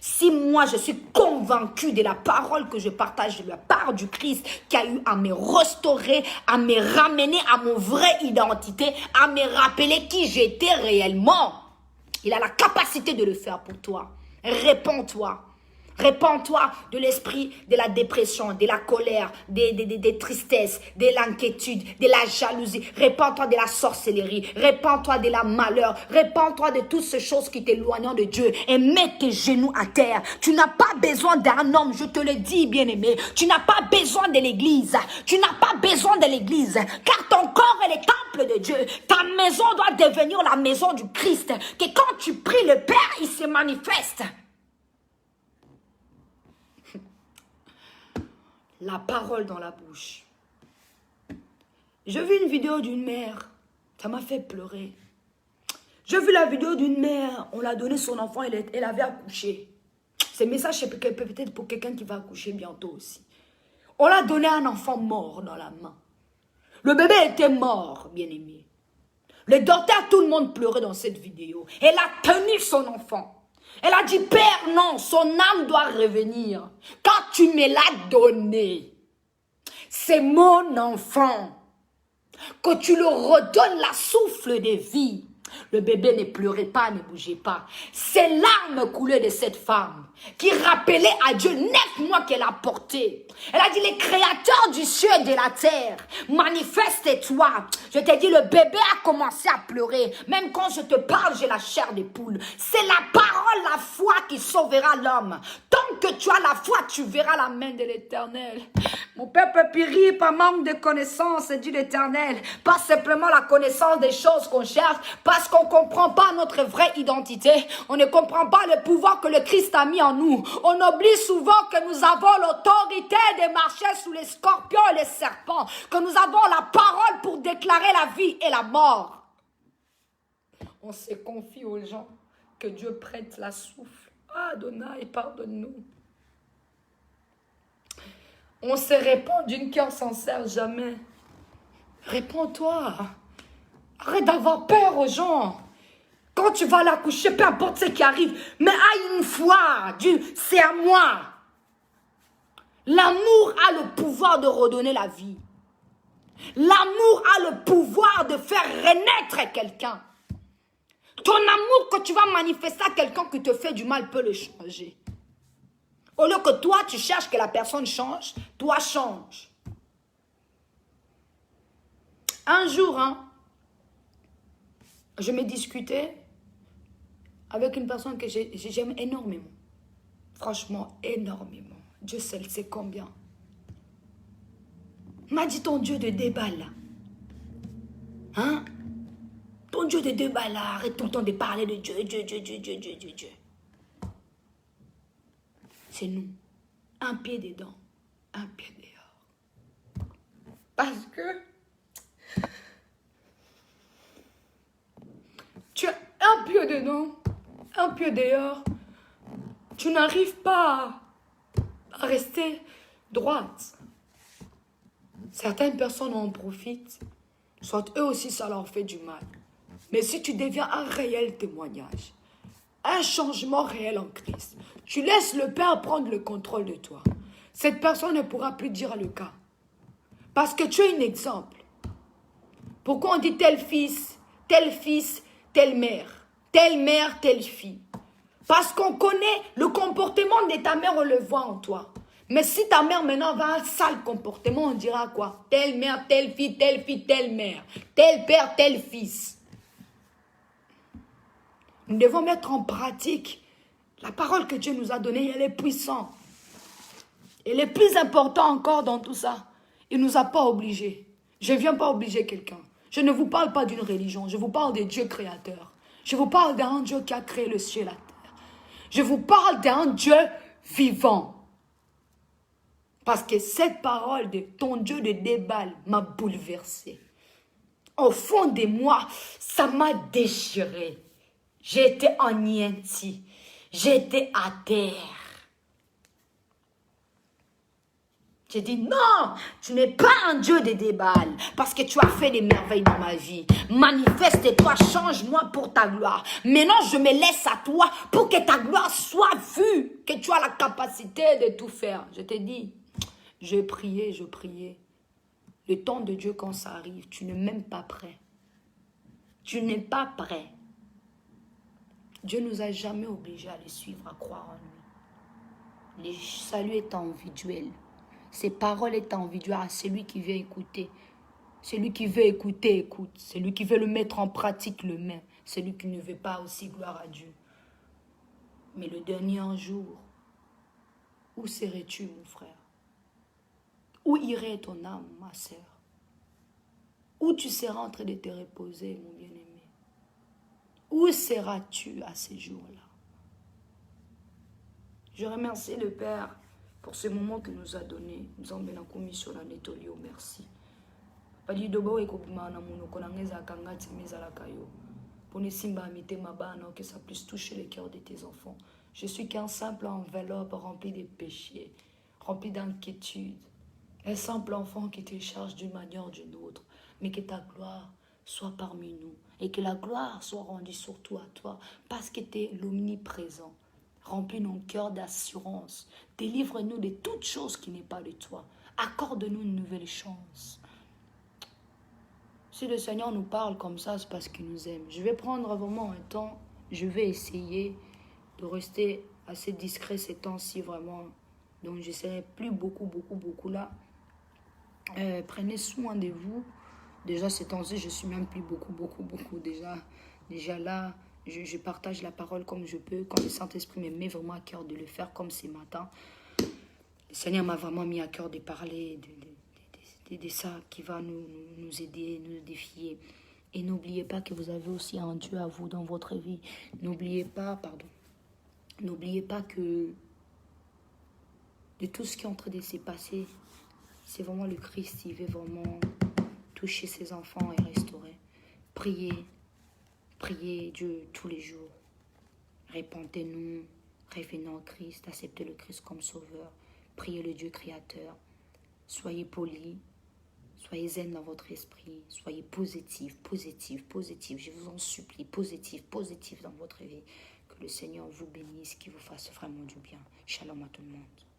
Si moi je suis convaincu de la parole que je partage de la part du Christ qui a eu à me restaurer, à me ramener à mon vraie identité, à me rappeler qui j'étais réellement, il a la capacité de le faire pour toi. Réponds-toi. Répands-toi de l'esprit de la dépression, de la colère, des tristesses, de l'inquiétude, de la jalousie. Répands-toi de la sorcellerie. Répands-toi de la malheur. Répands-toi de toutes ces choses qui t'éloignent de Dieu. Et mets tes genoux à terre. Tu n'as pas besoin d'un homme, je te le dis, bien-aimé. Tu n'as pas besoin de l'église. Tu n'as pas besoin de l'église. Car ton corps est le temple de Dieu. Ta maison doit devenir la maison du Christ. Que quand tu pries le Père, il se manifeste. La parole dans la bouche. J'ai vu une vidéo d'une mère. Ça m'a fait pleurer. J'ai vu la vidéo d'une mère. On l'a donné son enfant. Elle avait accouché. Ce message, c'est peut-être pour quelqu'un qui va accoucher bientôt aussi. On l'a donné un enfant mort dans la main. Le bébé était mort, bien-aimé. Le docteur, tout le monde pleurait dans cette vidéo. Elle a tenu son enfant. Elle a dit, Père, non, son âme doit revenir. Quand tu me l'as donné, c'est mon enfant. Que tu le redonnes la souffle de vie. Le bébé ne pleurait pas, ne bougeait pas. Ces larmes coulaient de cette femme qui rappelait à Dieu 9 mois qu'elle a porté. Elle a dit, les créateurs du ciel et de la terre, manifeste-toi. Je t'ai dit, le bébé a commencé à pleurer. Même quand je te parle, j'ai la chair de poule. C'est la parole, la foi qui sauvera l'homme. Tant que tu as la foi, tu verras la main de l'Éternel. Mon peuple périt par manque de connaissance, dit l'Éternel. Pas simplement la connaissance des choses qu'on cherche, parce qu'on ne comprend pas notre vraie identité. On ne comprend pas le pouvoir que le Christ a mis en nous. On oublie souvent que nous avons l'autorité de marcher sous les scorpions et les serpents. Que nous avons la parole pour déclarer la vie et la mort. On se confie aux gens. Que Dieu prête la souffle. Ah, Adonai, pardonne-nous. On se répand d'une cœur sincère jamais. Réponds-toi. Arrête d'avoir peur aux gens. Quand tu vas l'accoucher, peu importe ce qui arrive, mais aie une foi. Dieu, c'est à moi. L'amour a le pouvoir de redonner la vie. L'amour a le pouvoir de faire renaître quelqu'un. Ton amour que tu vas manifester à quelqu'un qui te fait du mal peut le changer. Au lieu que toi, tu cherches que la personne change, toi change. Un jour, je me discutais avec une personne que j'aime énormément. Franchement, énormément. Dieu seul sait combien. Il m'a dit, ton Dieu de débat là. Hein? Ton Dieu de débat là, arrête tout le temps de parler de Dieu, Dieu. C'est nous. Un pied dedans, un pied dehors. Parce que tu as un pied dedans, un pied dehors. Tu n'arrives pas à rester droite. Certaines personnes en profitent, soit eux aussi ça leur fait du mal. Mais si tu deviens un réel témoignage, un changement réel en Christ, tu laisses le Père prendre le contrôle de toi. Cette personne ne pourra plus dire le cas. Parce que tu es un exemple. Pourquoi on dit tel fils, telle mère, telle fille? Parce qu'on connaît le comportement de ta mère, on le voit en toi. Mais si ta mère maintenant va un sale comportement, on dira quoi? Telle mère, telle fille, telle mère. Tel père, tel fils. Nous devons mettre en pratique la parole que Dieu nous a donnée. Elle est puissante. Et le plus important encore dans tout ça, il ne nous a pas obligés. Je ne viens pas obliger quelqu'un. Je ne vous parle pas d'une religion. Je vous parle de Dieu créateur. Je vous parle d'un Dieu qui a créé le ciel et la terre. Je vous parle d'un Dieu vivant. Parce que cette parole de ton Dieu de déballe m'a bouleversé. Au fond de moi, ça m'a déchiré. J'étais anéanti. J'étais à terre. J'ai dit non, tu n'es pas un Dieu des déballes parce que tu as fait des merveilles dans ma vie. Manifeste-toi, change-moi pour ta gloire. Maintenant, je me laisse à toi pour que ta gloire soit vue, que tu as la capacité de tout faire. Je t'ai dit, je priais, je priais. Le temps de Dieu, quand ça arrive, tu n'es même pas prêt. Tu n'es pas prêt. Dieu ne nous a jamais obligés à les suivre, à croire en lui. Le salut est individuel. Ses paroles est individuelles à celui qui vient écouter. Celui qui veut écouter, écoute. Celui qui veut le mettre en pratique, le met. Celui qui ne veut pas aussi, gloire à Dieu. Mais le dernier jour, où serais-tu, mon frère? Où irait ton âme, ma sœur? Où tu seras en train de te reposer, mon bien-aimé? Où seras-tu à ces jours-là? Je remercie le Père pour ce moment qu'il nous a donné. Nous avons la commission à Netolio, merci. Que ça puisse toucher le cœur de tes enfants. Je suis qu'un simple enveloppe rempli de péchés, rempli d'inquiétude. Un simple enfant qui te charge d'une manière ou d'une autre. Mais que ta gloire soit parmi nous. Et que la gloire soit rendue surtout à toi. Parce que tu es l'omniprésent. Remplis nos cœurs d'assurance. Délivre-nous de toute chose qui n'est pas de toi. Accorde-nous une nouvelle chance. Si le Seigneur nous parle comme ça, c'est parce qu'il nous aime. Je vais prendre vraiment un temps. Je vais essayer de rester assez discret ces temps-ci vraiment. Donc je ne serai plus beaucoup là. Prenez soin de vous. Déjà ces temps-ci, je suis même plus beaucoup déjà là. Je partage la parole comme je peux. Quand le Saint-Esprit me met vraiment à cœur de le faire comme ce matin. Le Seigneur m'a vraiment mis à cœur de parler de ça qui va nous aider, nous défier. Et n'oubliez pas que vous avez aussi un Dieu à vous dans votre vie. N'oubliez pas que de tout ce qui est en train de se passer, c'est vraiment le Christ qui veut vraiment toucher ses enfants et restaurer. Priez Dieu tous les jours. Répentez-nous, revenons au Christ, acceptez le Christ comme sauveur. Priez le Dieu créateur. Soyez polis, soyez zen dans votre esprit, soyez positif. Je vous en supplie, positif dans votre vie. Que le Seigneur vous bénisse, qu'il vous fasse vraiment du bien. Shalom à tout le monde.